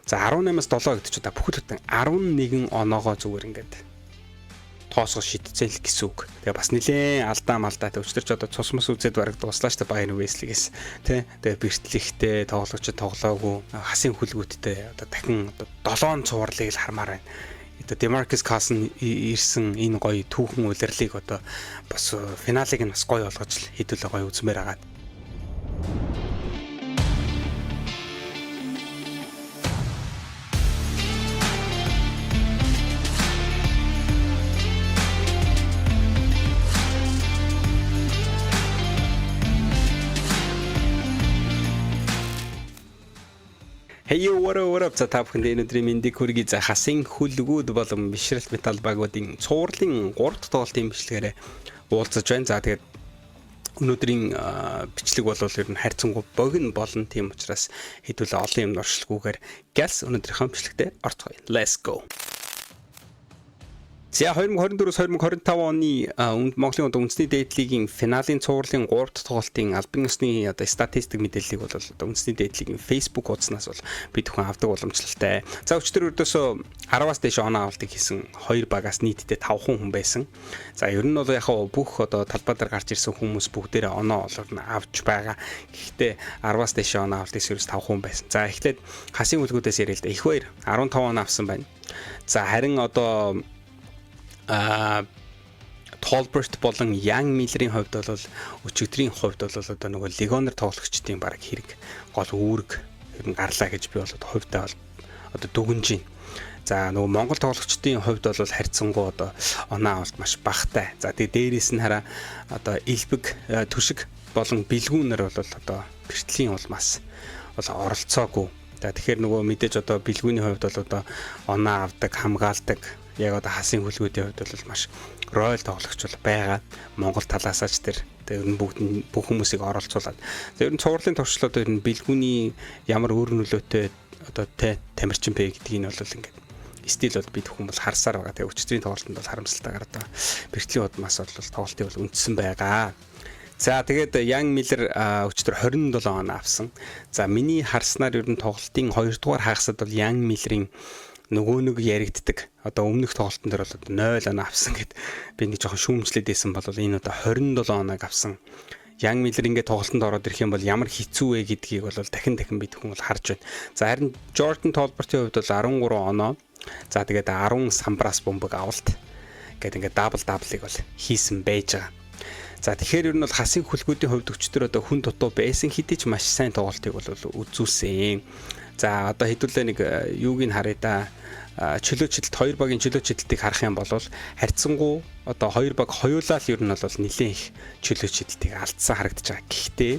За 18-аас 7 гэдэг чинь одоо бүхэл бүтэн 11 оноогоо зүгээр ингээд тоосгож шидцэн л гэсэн үг. Тэгээ бас нэлээд алдаа малдаатай өчтөрч одоо цус мус үзээд бараг дуслаа штэ Bayern Wesley-гээс тий. Тэгээ бэртлэгтэй тоглогчд тоглоогүй хасын хүлгүүттэй одоо дахин одоо 7 цувралыг л хармаар байна. Одоо Demarcus Cousins ирсэн энэ гоё түүхэн улирлыг одоо бас финалыг нь бас гоё болгож л хэдүүлээ гоё үзмээр агаад. Hey what up за та бүхэнд өнөөдрийн мэндийг хүргэе. За хасын хүлгүүд болон бишрэлт металл багуудын цувралын 3 дахь тоглолтын бичлэгээрээ уулзаж байна. За тэгээд өнөөдрийн бичлэг бол ер нь хайрцангуй богино болно. Тийм учраас хэдүүлээ олон юм оршилгүйгээр галс өнөөдрийнхөө бичлэгтээ орцгоё. Let's go. За 2024-2025 оны Монголын үндэсний дээдлигийн финалийн цувралын 3 дахь тоглолтын албан ёсны одоо статистик мэдээллийг бол одоо үндэсний дээдлигийн Facebook хуудаснаас бол бид бүхэн авдаг уламжлалтай. За өчтөр өрдөөсөө 10-аас дээш оноо авалтыг хийсэн 2 багаас нийтдээ 5 хүн байсан. За ер нь бол яг бүх одоо талбай дээр гарч ирсэн хүмүүс бүгдээрээ оноо олгон авч байгаа. Гэхдээ 10-аас дээш оноо авалтыг ерөөс 5 хүн байсан. За эхлээд хасын хүлгүүдээс ярил л да. Их баяр 15 оноо авсан байна. За харин одоо Tolbert болон Young Miller-ийн хувьд бол өчигдрийн хувьд бол одоо нөгөө легионер тоглогчдын баг хэрэг гол үүрэг ер нь гарлаа гэж би бол хувьдаа бол одоо дүгнэж байна. За нөгөө Монгол тоглогчдын хувьд бол харьцангуй одоо оноо авалт маш багатай. За тэгээ дээрээс нь хараа одоо элбэг түшиг болон бэлгүүнэр бол одоо бэртлийн улмаас бол оролцоогүй. За тэгэхээр нөгөө мэдээж одоо бэлгүүний хувьд бол одоо оноо авдаг, хамгаалдаг яг одоо хасын хүлгүүдийн хувьд бол маш ройл тоглогч бол байгаа. Монгол талаасаач тэр ер нь бүх хүмүүсийг оролцуулаад. Тэр нь цувралын туршлууд ер нь бэлгүүний ямар өөр нөлөөтэй одоо тамирчин бэ гэдгийг нь бол ингээд стил бол бид хүмүүс харсаар байгаа. Тэгээ өчигдрийн тоглолтод бол харамсалтайгаар одоо бэртлийн удмаас бол тоглолтыг бол үндсэн байгаа. За тэгээд Young Miller өчтөр 27 оноо авсан. За миний харснаар ер нь тоглолтын 2 дугаар хагасад бол Young Miller-ийн нөгөө нэг яригддаг одоо өмнөх тоглолтын дээр бол 0 оноо авсан гэд би нэг жоохон шүүмжлээд байсан бол энэ одоо 27 оноо авсан. Young Miller ингээд тоглолтод ороод ирэх юм бол ямар хэцүү вэ гэдгийг бол дахин бид хүн бол харж байна. За харин Jordan Tolbert-ийн хувьд бол 13 оноо. За тэгээд 10 самбраас бомбог авалт гэд ингээд дабл-ыг бол хийсэн байж байгаа. За тэгэхээр ер нь бол хасын хүлгүүдийн хувьд өчтөр одоо хүн дутуу байсан хэдий ч маш сайн тоглолтыг бол үзүүлсэн. За одоо хэдүүлээ нэг юуг нь харъя да. Чөлөө чидэлт 2 багийн чөлөө чидэлтийг харах юм бол харьцангуй одоо 2 баг хоёулаа л ер нь бол нэлээд их чөлөө чидэлтийг алдсан харагдаж байгаа. Гэхдээ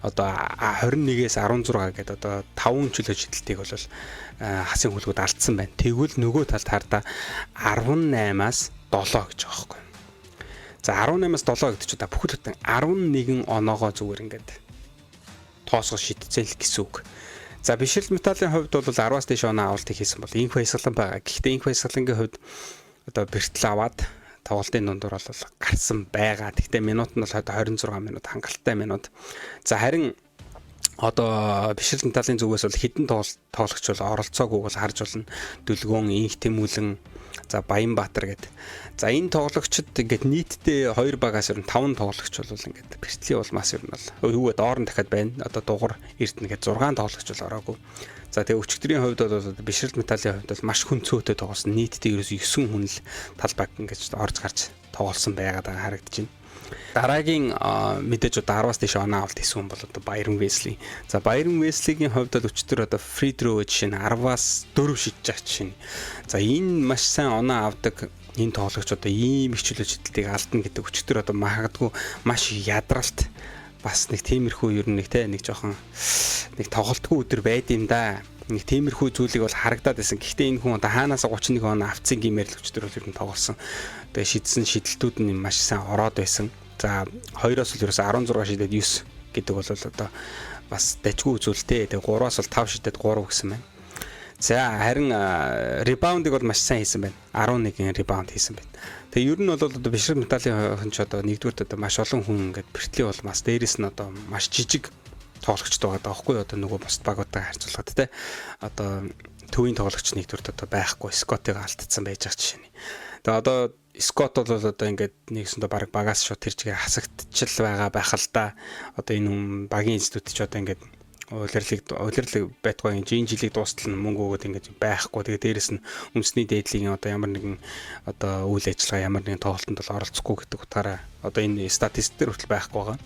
одоо 21-ээс 16 гэдэг одоо 5 чөлөө чидэлтийг бол хасын хүлгүүд алдсан байна. Тэгвэл нөгөө талд хардаа 18-аас 7 гэж байгаа байхгүй. За 18-аас 7 гэдэг чинь одоо бүхэл бүтэн 11 оноогоо зүгээр ингээд тоосгож шидцэн л гэсэн үг. За бишрэлт металлын хувьд бол 10-аас дээш оноо авалтыг хийсэн бол инх баясгалан байгаа. Гэхдээ инх баясгалангийн хувьд одоо бэртэл аваад тоглолтын дундуур бол гарсан байгаа. Гэхдээ минут нь бол 26 минут хангалттай минут. За харин одоо бишрэлт металлын зүгээс бол хідэн тоглогч бол оролцоогүй бол харж болно. Дүлгөөн, инх тэмүүлэн, за Баянбаатар гэдэг. За энэ тоглогчид ингээд нийтдээ 2 багаас ер нь 5 тоглогч бол ингээд бэртлийн улмаас ер нь бол юу гэдэг орон дахиад байна. Одоо дугур эрдэнэ гэдэг 6 тоглогч бол ороогүй. За тэгээ өчигдрийн хувьд бол бишрэлт металлын хувьд бол маш хүнцөөтэй тоглосон. Нийтдээ ерөөс 9 хүн л талбайг ингээд орж гарч тоглосон байгаад харагдаж байна. Дараагийн мэдээж одоо 10-аас дээш оноо авалт хийсэн хүн бол одоо Bayern Wesley. За Bayern Wesley-гийн хувьд бол өчтөр одоо free throw жишээ нь 10-аас 4 шидэж байгаа жишээ. За энэ маш сайн оноо авдаг энэ тоглогч одоо ийм их чөлөө чидэлтийг алдна гэдэг өчтөр одоо магадгүй маш ядралт бас нэг тиймэрхүү ер нь нэг жоохон нэг тоглолтгүй өдөр байд юм да. Нэг тиймэрхүү зүйлийг бол харагдаад байсан. Гэхдээ энэ хүн одоо хаанаас 31 оноо авцсан гэмээр л өчтөр бол ер нь тоглосон. Тэгээ шидсэн шидэлтүүд нь маш сайн ороод байсан. За 2-оос л ерөөс 16 шидэд 9 гэдэг бол одоо бас дажгүй үзүүлэлтэй. Тэгээ 3-аас бол 5 шидэд 3 гэсэн байна. За харин ребаундыг бол маш сайн хийсэн байна. 11 ребаунд хийсэн байна. Тэгээ ер нь бол одоо бишрэлт металлын хүн ч одоо нэгдүгürt одоо маш олон хүн ингээд бэртлийн бол бас дээрэс нь одоо маш жижиг тоглогчд байгаа даахгүй одоо нөгөө бусд багуудтай харьцуулахад те одоо төвийн тоглогч нэгдүгürt одоо байхгүй Скотыг алдсан байж байгаа жишээ нь. Тэгээ одоо Скот бол одоо ингээд нэгсэндээ баг багаас шууд тэр чигээр хасагдчихл байгаа байх л да. Одоо энэ багийн институт ч одоо ингээд улирлаг байтугай энэ жилиг дуустал нь мөнгө өгөөд ингээд байхгүй. Тэгээ дээрэс нь үндэсний дээдлийн одоо ямар нэгэн одоо үйл ажиллагаа ямар нэгэн тоглолтод бол оролцохгүй гэдэг утгаараа одоо энэ статистик хүртэл байхгүй байгаа.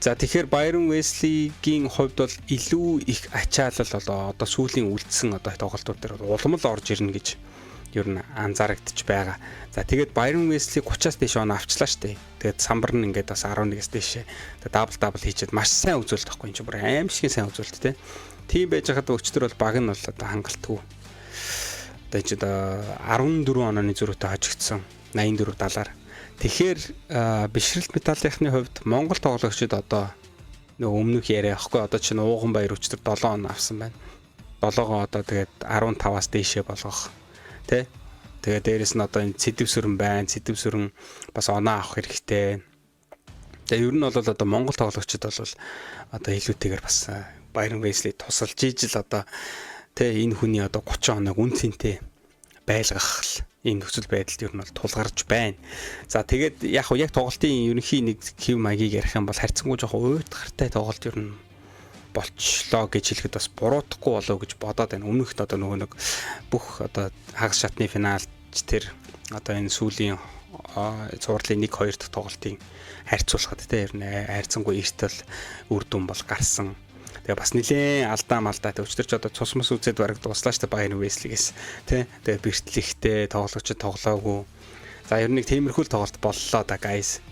За тэгэхээр Byron Wesley-гийн хувьд бол илүү их ачаалал болоо одоо сүүлийн үлдсэн одоо тоглолтууд дээр уламл орж ирнэ гэж ер нь анзаарэгдэж байгаа. За тэгээд Byron Wesley 30-аас дээш он авчлаа штэ. Тэгээд самбар нь ингээд бас 11-аас дээш дабл хийчихэд маш сайн үзүүлэлт байхгүй юм чи бүр аим шиг сайн үзүүлэлт те. Тийм байж хаад өчтөр бол баг нь бол одоо хангалтгүй. Одоо чи одоо 14 онооны зөрүүтэй хожигдсон 84-70-аар. Тэгэхээр бишрэлт металлынхны хувьд Монгол тоглогчид одоо нөгөө өмнөх яриа ахгүй одоо чинь ууган баяр өчтөр 7 он авсан байна. 7-гоо одоо тэгээд 15-аас дээшээ болгох тэ. Тэгээд дээрэс нь одоо энэ цэдэв сүрэн байна. Цэдэв сүрэн бас оноо авах хэрэгтэй. Тэгээд ер нь бол одоо Монгол тоглогчид бол одоо илүүтэйгээр бас Byron Wesley тусалж ижил одоо тэ энэ хүний одоо 30 оног үн цэнтэй байлгах ийм нөхцөл байдалд ер нь бол тулгарч байна. За тэгээд яг тоглолтын ерөнхий нэг хэв маягийг ярих юм бол харьцангуй жоохон уйтгартай тоглолт ер нь болчлоо гэж хэлэхэд бас буруудахгүй болов гэж бодоод байна. Өмнөхд одоо нөгөө нэг бүх одоо хагас шатны финалч тэр одоо энэ сүүлийн цувралын 1-2 дахь тоглолтын харьцуулахад те ер нь хайрцангуй эртэл үр дүн бол гарсан. Тэгээ бас нэлээд алдаа малдаа өчтөр ч одоо цус мус үзээд бараг дуслаа штэ Byron Wesley-гээс тий. Тэгээ бэртлэгтэй тоглогчид тоглоогүй. За ер нь нэг тиймэрхүү тоглолт боллоо да guys.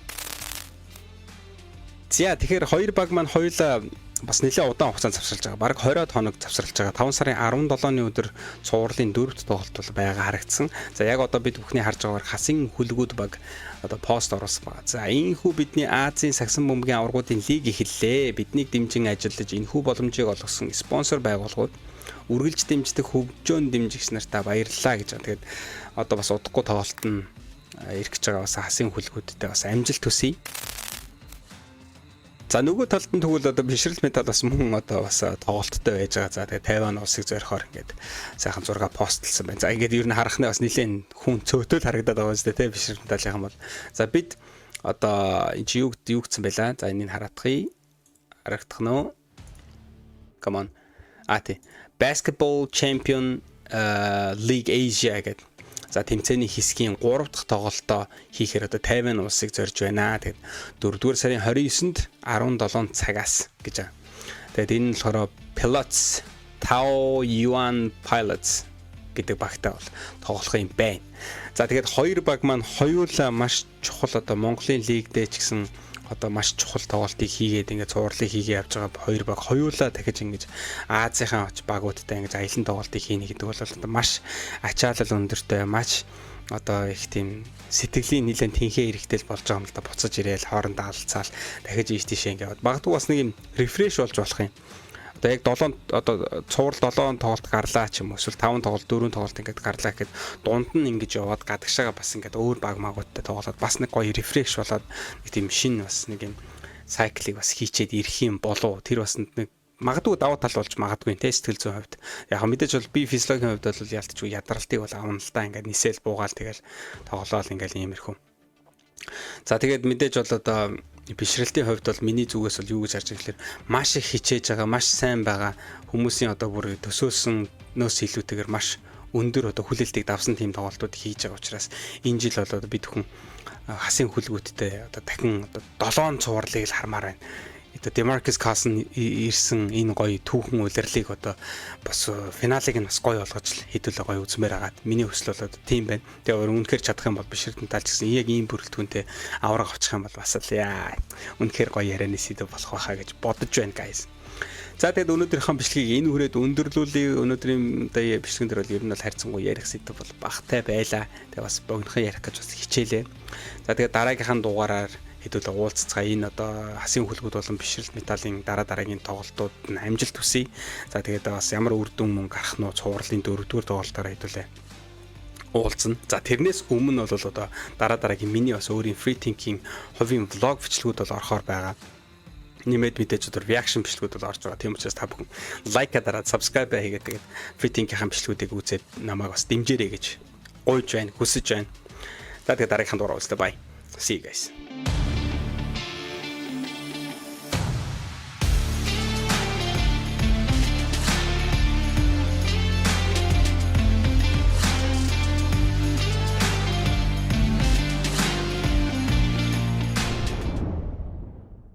За тэгэхээр хоёр баг маань хоёулаа бас нэлээд удаан хугацаанд завсарлаж байгаа. Бараг 20-од хоног завсарлаж байгаа. 5 сарын 17-ны өдөр цувралын 4-р тоглолт бол байгаа харагдсан. За яг одоо бид бүхний харж байгаагаар хасын хүлгүүд баг одоо пост оруулсан байна. За энэхүү бидний Азийн сагсан бөмбөгийн аваргуудын лиг эхэллээ. Биднийг дэмжин ажиллаж энэхүү боломжийг олгосон спонсор байгууллагууд үргэлж дэмждэг хөгжөөн дэмжигч нартаа баярлалаа гэж байгаа. Тэгээд одоо бас удахгүй тоглолт нь ирэх гэж байгаа бас хасын хүлгүүдтэй бас амжилт хүсье. За нөгөө талд нь тэгвэл одоо бишрэлт метал бас мөн одоо бас тоглолттой байж байгаа. За тэгээ Тайван улсыг зорихоор ингээд сайхан зураг постлсан байна. За ингээд ер нь харахнаа бас нэлээд хүн цөөтөл харагдаад байгаа юм шүү дээ бишрэлт металлын бол. За бид одоо энэ юу гэсэн байлаа. За энийг хараадахыг харагдах нь уу? Come on. Basketball Champion League Asia гэдэг. За тэмцээний хэсгийн 3 дахь тоглолтоо хийхээр одоо Тайван улсыг зорж байна. Тэгээд 4-р сарын 29-нд 17 цагаас гэж байгаа. Тэгээд энэ нь болохоор Pilots Tao Yuan Pilots гэдэг багтаа бол тоглох юм байна. За тэгээд хоёр баг маань хоёулаа маш чухал одоо Монголын лигдээ ч гэсэн одоо маш чухал тоглолтыг хийгээд ингээд цувралыг хийгээ явж байгаа хоёр баг хоёулаа дахиж ингэж Азийнхаа багуудтай ингэж аялын тоглолтыг хийнэ гэдэг бол одоо маш ачаалал өндөртэй маш одоо их тийм сэтгэлийн нэлээд тэнхээ хэрэгтэй болж байгаа юм л да буцаж ирээл хоорондоо алцаал дахиж ийш тийш ингээд магадгүй бас нэг юм рефреш болж болох юм. Одоо яг 7 одоо цуврал 7 тоглолт гарлаа ч юм уу эсвэл 5 тоглолт 4 тоглолт ингээд гарлаа гэхэд дунд нь ингэж яваад гадагшаага бас ингээд өөр баг магуудтай тоглоод бас нэг гоё рефреш болоод нэг тийм шинэ бас нэг юм сайклыг бас хийчээд ирэх юм болов тэр бас нэг магадгүй даваа тал болж магадгүй те сэтгэл зүйн хувьд яг мэдээж бол би физиологийн хувьд бол ялтчгүй ядралтыг бол авна л да ингээд нисэл буугаал тэгэл тоглоол ингээд иймэрхүү. За тэгээд мэдээж бол одоо бишрэлтийн хувьд бол миний зүгээс бол юу гэж харж байгаа гэхээр маш их хичээж байгаа, маш сайн байгаа хүмүүсийн одоо бүр төсөөлсөн нөөц илүүтэйгээр маш өндөр одоо хүлээлтийг давсан тийм тоглолтууд хийж байгаа учраас энэ жил бол одоо бид хүн хасын хүлгүүдтэй одоо дахин одоо 7 цувралыг л хармаар байна. Одоо Demarcus Cousins ирсэн энэ гоё түүхэн улирлыг одоо бас финалыг нь бас гоё болгож хэдүүлээ гоё үзмээр агаад миний хүсэл бол одоо тийм байна. Тэгээ үнэхээр чадах юм бол бишрэлт металл гэсэн яг ийм бүрэлдэхүүнтэй авраг авчих юм бол бас л яа үнэхээр гоё ярианы сэдв болох байхаа гэж бодож байна guys. За тэгээд өнөөдрийнхөө бичлэгийг энэ хүрээд өндөрлүүлээ. Өнөөдрийн одоо бичлэгэн дээр бол ер нь бол харьцангуй ярих сэдв бол багтай байлаа. Тэгээ бас богинохон ярих гэж бас хичээлээ. За тэгээд дараагийнхаа дугаараар хэдүүлээ уулзцгаа энэ одоо хасын хүлгүүд болон бишрэлт металлын дараагийн тоглолтууд нь амжилт хүсье. За тэгээд бас ямар үр дүн мөн гарах нь цувралын 4-р тоглолтоор хэдүүлээ уулзна. За тэрнээс өмнө бол одоо дараагийн миний бас өөрийн free thinking хувийн влог бичлэгүүд бол орохоор байгаа. нэмээд мэдээж өдөр reaction бичлэгүүд бол орж байгаа. Тийм учраас та бүхэн лайк дараад subscribe хийгээд тэгээд Fitting-ийн бичлэгүүдийг үзээд намайг бас дэмжээрэй гэж гуйж байна, хүсэж байна. За тэгээд дараагийнхаа дугаар уулзлаа. Bye. See you guys.